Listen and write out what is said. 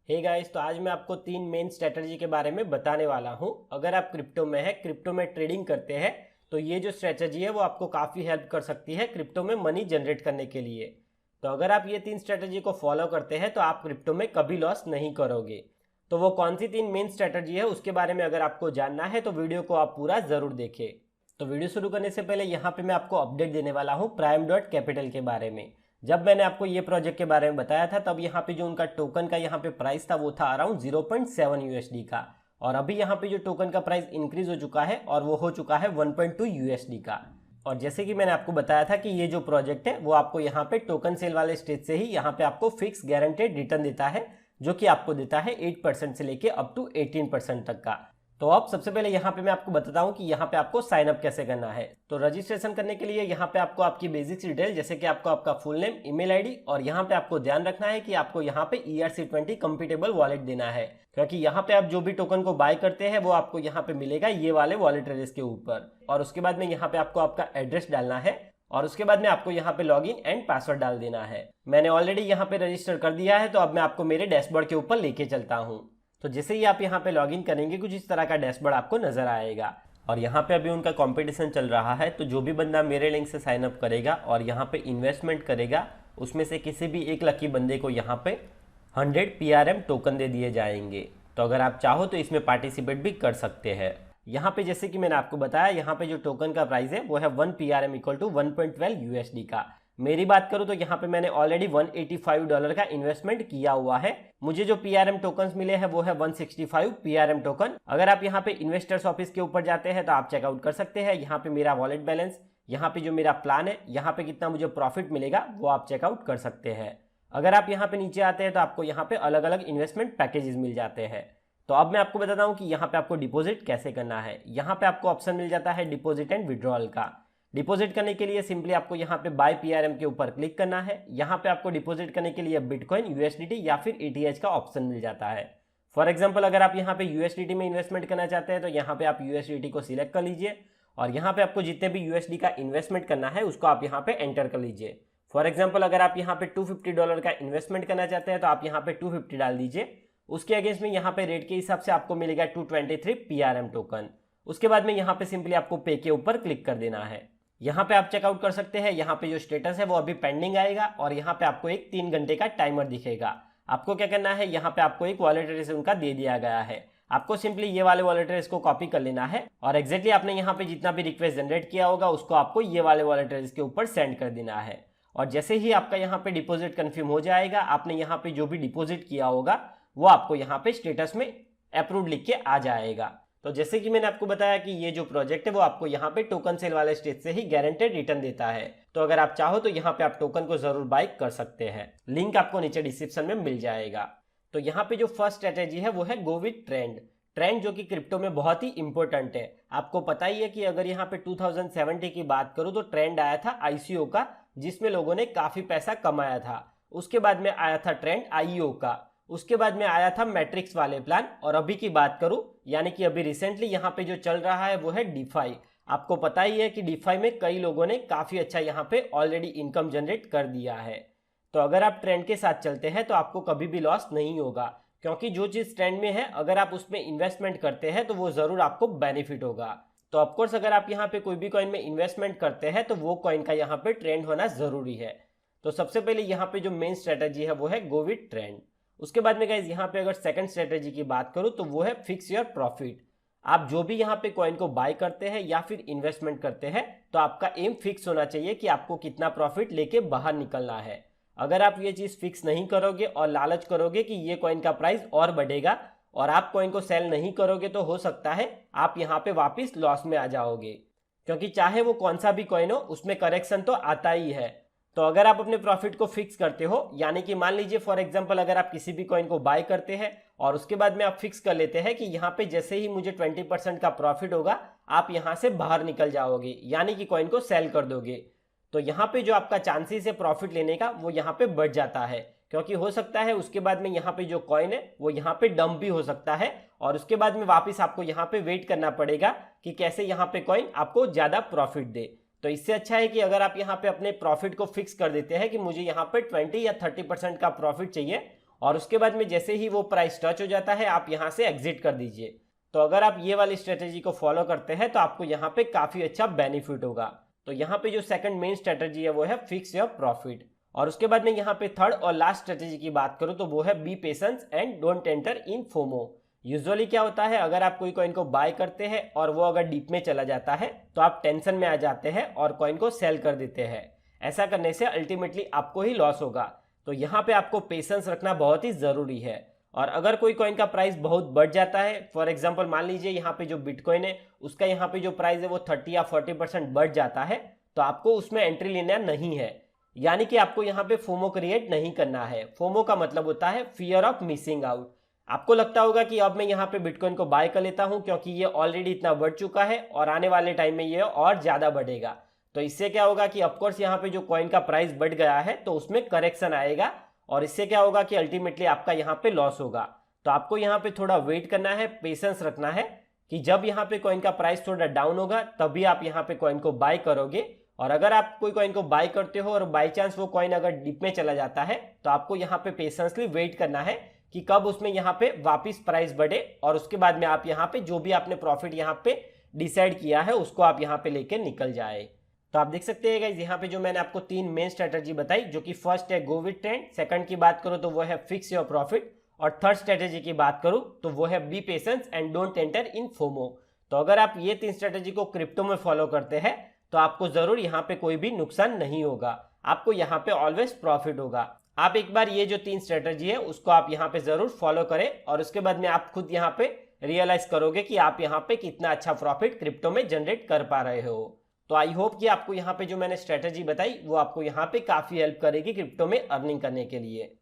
Hey guys, तो आज मैं आपको 3 मेन स्ट्रेटजी के बारे में बताने वाला हूं। अगर आप क्रिप्टो में है, क्रिप्टो में ट्रेडिंग करते हैं, तो ये जो स्ट्रेटजी है वो आपको काफ़ी हेल्प कर सकती है क्रिप्टो में मनी जनरेट करने के लिए। तो अगर आप ये 3 स्ट्रेटजी को फॉलो करते हैं तो आप क्रिप्टो में कभी लॉस नहीं करोगे। तो वो कौन सी 3 मेन स्ट्रेटजी है उसके बारे में अगर आपको जानना है तो वीडियो को आप पूरा ज़रूर देखें। तो वीडियो शुरू करने से पहले यहाँ पे मैं आपको अपडेट देने वाला हूँ प्राइम डॉट कैपिटल के बारे में। जब मैंने आपको ये प्रोजेक्ट के बारे में बताया था तब यहाँ पे जो उनका टोकन का यहाँ पे प्राइस था वो था अराउंड 0.7 यूएसडी का, और अभी यहाँ पे जो टोकन का प्राइस इंक्रीज हो चुका है और वो हो चुका है 1.2 यूएसडी का। और जैसे कि मैंने आपको बताया था कि ये जो प्रोजेक्ट है वो आपको यहाँ पे टोकन सेल वाले स्टेज से ही यहाँ पे आपको फिक्स गारंटेड रिटर्न देता है, जो कि आपको देता है 8% से लेके अप टू 18% तक का। तो अब सबसे पहले यहाँ पे मैं आपको बताता हूँ कि यहाँ पे आपको साइन अप कैसे करना है। तो रजिस्ट्रेशन करने के लिए यहाँ पे आपको आपकी बेसिक डिटेल जैसे कि आपको आपका फुल नेम, ईमेल आईडी, और यहाँ पे आपको ध्यान रखना है कि आपको यहाँ पे ERC20 कंप्यूटेबल वॉलेट देना है, क्योंकि यहाँ पे आप जो भी टोकन को बाय करते हैं वो आपको यहाँ पे मिलेगा ये वाले वॉलेट एड्रेस के ऊपर। और उसके बाद में यहाँ पे आपको आपका एड्रेस डालना है और उसके बाद में आपको यहाँ पे लॉगिन एंड पासवर्ड डाल देना है। मैंने ऑलरेडी यहाँ पे रजिस्टर कर दिया है, तो अब मैं आपको मेरे डैशबोर्ड के ऊपर लेके चलता हूँ। तो जैसे ही आप यहाँ पे लॉगिन करेंगे कुछ इस तरह का डैशबोर्ड आपको नजर आएगा, और यहाँ पे अभी उनका कंपटीशन चल रहा है। तो जो भी बंदा मेरे लिंक से साइन अप करेगा और यहाँ पे इन्वेस्टमेंट करेगा, उसमें से किसी भी एक लकी बंदे को यहाँ पे 100 PRM टोकन दे दिए जाएंगे। तो अगर आप चाहो तो इसमें पार्टिसिपेट भी कर सकते हैं। यहाँ पे जैसे कि मैंने आपको बताया, यहाँ पे जो टोकन का प्राइस है वो है 1 PRM इक्वल टू 1.12 यूएसडी का। मेरी बात करूं तो यहाँ पे मैंने ऑलरेडी $185 का इन्वेस्टमेंट किया हुआ है। मुझे जो PRM टोकन्स मिले हैं वो है 165 PRM टोकन। अगर आप यहाँ पे इन्वेस्टर्स ऑफिस के ऊपर जाते हैं तो आप चेकआउट कर सकते हैं। यहाँ पे मेरा वॉलेट बैलेंस, यहाँ पे जो मेरा प्लान है, यहाँ पे कितना मुझे प्रॉफिट मिलेगा वो आप चेकआउट कर सकते हैं। अगर आप यहाँ पे नीचे आते हैं तो आपको यहाँ पे अलग अलग इन्वेस्टमेंट पैकेजेस मिल जाते हैं। तो अब मैं आपको बताता हूँ कि यहाँ पे आपको डिपॉजिट कैसे करना है। यहाँ पे आपको ऑप्शन मिल जाता है डिपॉजिट एंड विड्रॉल का। डिपॉजिट करने के लिए सिंपली आपको यहाँ पे बाय PRM के ऊपर क्लिक करना है। यहाँ पे आपको डिपॉजिट करने के लिए बिटकॉइन, USDT या फिर ETH का ऑप्शन मिल जाता है। फॉर एग्जांपल अगर आप यहाँ पे USDT में इन्वेस्टमेंट करना चाहते हैं तो यहाँ पे आप USDT को सिलेक्ट कर लीजिए, और यहाँ पे आपको जितने भी USD का इन्वेस्टमेंट करना है उसको आप यहाँ पे एंटर कर लीजिए। फॉर एग्जाम्पल अगर आप यहाँ पे $250 का इन्वेस्टमेंट करना चाहते हैं तो आप यहाँ पे 250 डाल दीजिए। उसके अगेंस्ट में यहाँ पे रेट के हिसाब से आपको मिलेगा 223 PRM टोकन। उसके बाद में यहाँ पे सिंपली आपको पे के ऊपर क्लिक कर देना है। यहाँ पे आप चेकआउट कर सकते हैं। यहाँ पे जो स्टेटस है वो अभी पेंडिंग आएगा, और यहाँ पे आपको एक 3 घंटे का टाइमर दिखेगा। आपको क्या करना है, यहाँ पे आपको एक वॉलेट एड्रेस उनका दे दिया गया है। आपको सिंपली ये वाले वॉलेट एड्रेस को कॉपी कर लेना है, और एक्जैक्टली आपने यहाँ पे जितना भी रिक्वेस्ट जनरेट किया होगा उसको आपको ये वाले वॉलेट एड्रेस के ऊपर सेंड कर देना है। और जैसे ही आपका यहाँ पे डिपॉजिट कंफर्म हो जाएगा, आपने यहाँ पे जो भी डिपॉजिट किया होगा वो आपको यहाँ पे स्टेटस में अप्रूव्ड लिख के आ जाएगा। तो जैसे कि मैंने आपको बताया कि ये जो प्रोजेक्ट है वो आपको यहाँ पे टोकन सेल वाले स्टेज से ही गारंटेड रिटर्न देता है। तो अगर आप चाहो तो यहाँ पे आप टोकन को जरूर बाय कर सकते हैं। लिंक आपको नीचे डिस्क्रिप्शन में मिल जाएगा। तो यहाँ पे जो फर्स्ट स्ट्रेटेजी है वो है गो विथ ट्रेंड। ट्रेंड जो कि क्रिप्टो में बहुत ही इंपॉर्टेंट है। आपको पता ही है कि अगर यहाँ पे 2070 की बात करूँ तो ट्रेंड आया था ICO का, जिसमें लोगों ने काफी पैसा कमाया था। उसके बाद में आया था ट्रेंड IEO का, उसके बाद में आया था मैट्रिक्स वाले प्लान, और अभी की बात करूं यानी कि अभी रिसेंटली यहाँ पे जो चल रहा है वो है डीफाई। आपको पता ही है कि डीफाई में कई लोगों ने काफी अच्छा यहाँ पे ऑलरेडी इनकम जनरेट कर दिया है। तो अगर आप ट्रेंड के साथ चलते हैं तो आपको कभी भी लॉस नहीं होगा, क्योंकि जो चीज ट्रेंड में है अगर आप उसमें इन्वेस्टमेंट करते हैं तो वो जरूर आपको बेनिफिट होगा। तो ऑफकोर्स अगर आप यहाँ पे कोई भी कॉइन में इन्वेस्टमेंट करते हैं तो वो कॉइन का यहाँ पे ट्रेंड होना जरूरी है। तो सबसे पहले यहाँ पे जो मेन स्ट्रेटेजी है वो है गो विथ ट्रेंड। उसके बाद में गाइस यहाँ पे अगर सेकंड स्ट्रेटेजी की बात करूं तो वो है फिक्स योर प्रॉफिट। आप जो भी यहाँ पे कॉइन को बाय करते हैं या फिर इन्वेस्टमेंट करते हैं तो आपका एम फिक्स होना चाहिए कि आपको कितना प्रॉफिट लेके बाहर निकलना है। अगर आप ये चीज फिक्स नहीं करोगे और लालच करोगे कि ये कॉइन का प्राइस और बढ़ेगा और आप कॉइन को सेल नहीं करोगे तो हो सकता है आप यहाँ पे वापिस लॉस में आ जाओगे, क्योंकि चाहे वो कौन सा भी कॉइन हो उसमें करेक्शन तो आता ही है। तो अगर आप अपने प्रॉफिट को फिक्स करते हो, यानी कि मान लीजिए फॉर एग्जांपल अगर आप किसी भी कॉइन को बाय करते हैं और उसके बाद में आप फिक्स कर लेते हैं कि यहाँ पे जैसे ही मुझे 20% का प्रॉफिट होगा आप यहाँ से बाहर निकल जाओगे, यानी कि कॉइन को सेल कर दोगे। तो यहाँ पे जो आपका चांसेस है प्रॉफिट लेने का वो यहाँ पे बढ़ जाता है, क्योंकि हो सकता है उसके बाद में यहाँ पे जो कॉइन है वो यहाँ पे डंप भी हो सकता है, और उसके बाद में वापस आपको यहाँ पे वेट करना पड़ेगा कि कैसे यहाँ पे कॉइन आपको ज्यादा प्रॉफिट दे। तो इससे अच्छा है कि अगर आप यहाँ पे अपने प्रॉफिट को फिक्स कर देते हैं कि मुझे यहाँ पे 20 या 30% का प्रॉफिट चाहिए और उसके बाद में जैसे ही वो प्राइस टच हो जाता है आप यहाँ से एग्जिट कर दीजिए। तो अगर आप ये वाली स्ट्रेटेजी को फॉलो करते हैं तो आपको यहाँ पे काफ़ी अच्छा बेनिफिट होगा। तो यहाँ पे जो सेकंड मेन स्ट्रेटेजी है वो है फिक्स योर प्रॉफिट। और उसके बाद में यहाँ पे थर्ड और लास्ट स्ट्रेटेजी की बात करूँ तो वो है B patience and don't enter in FOMO. Usually क्या होता है, अगर आप कोई कॉइन को बाय करते हैं और वो अगर डीप में चला जाता है तो आप टेंशन में आ जाते हैं और कॉइन को सेल कर देते हैं। ऐसा करने से अल्टीमेटली आपको ही लॉस होगा। तो यहाँ पे आपको पेशेंस रखना बहुत ही ज़रूरी है। और अगर कोई कॉइन का प्राइस बहुत बढ़ जाता है, फॉर एग्जांपल मान लीजिए यहाँ पे जो बिटकॉइन है उसका यहाँ पे जो प्राइस है वो 30 या 40% बढ़ जाता है, तो आपको उसमें एंट्री लेना नहीं है। यानी कि आपको यहाँ पे फोमो क्रिएट नहीं करना है। फोमो का मतलब होता है फियर ऑफ मिसिंग आउट। आपको लगता होगा कि अब मैं यहाँ पे बिटकॉइन को बाय कर लेता हूँ क्योंकि ये ऑलरेडी इतना बढ़ चुका है और आने वाले टाइम में ये और ज़्यादा बढ़ेगा। तो इससे क्या होगा कि ऑफकोर्स यहाँ पे जो कॉइन का प्राइस बढ़ गया है तो उसमें करेक्शन आएगा और इससे क्या होगा कि अल्टीमेटली आपका यहाँ पे लॉस होगा। तो आपको यहाँ पे थोड़ा वेट करना है, पेशेंस रखना है कि जब यहाँ पे कॉइन का प्राइस थोड़ा डाउन होगा तभी आप यहाँ पे कॉइन को बाय करोगे। और अगर आप कोई कॉइन को बाय करते हो और बाई चांस वो कॉइन अगर डिप में चला जाता है तो आपको यहाँ पे पेशेंसली वेट करना है कि कब उसमें यहाँ पे वापस प्राइस बढ़े और उसके बाद में आप यहाँ पे जो भी आपने प्रॉफिट यहाँ पे डिसाइड किया है उसको आप यहाँ पे लेके निकल जाए। तो आप देख सकते हैं गाइस यहाँ पे जो मैंने आपको 3 मेन स्ट्रेटजी बताई, जो कि फर्स्ट है गो विद ट्रेंड, सेकंड की बात करूँ तो वो है फिक्स योर प्रॉफिट, और थर्ड स्ट्रेटजी की बात करूँ तो वो है B patience and don't enter in FOMO. तो अगर आप ये 3 स्ट्रेटजी को क्रिप्टो में फॉलो करते हैं तो आपको जरूर यहाँ पे कोई भी नुकसान नहीं होगा, आपको यहाँ पे ऑलवेज प्रॉफिट होगा। आप एक बार ये जो 3 स्ट्रेटजी है उसको आप यहाँ पे जरूर फॉलो करें और उसके बाद में आप खुद यहाँ पे रियलाइज करोगे कि आप यहाँ पे कितना अच्छा प्रॉफिट क्रिप्टो में जनरेट कर पा रहे हो। तो आई होप कि आपको यहाँ पे जो मैंने स्ट्रेटजी बताई वो आपको यहाँ पे काफी हेल्प करेगी क्रिप्टो में अर्निंग करने के लिए।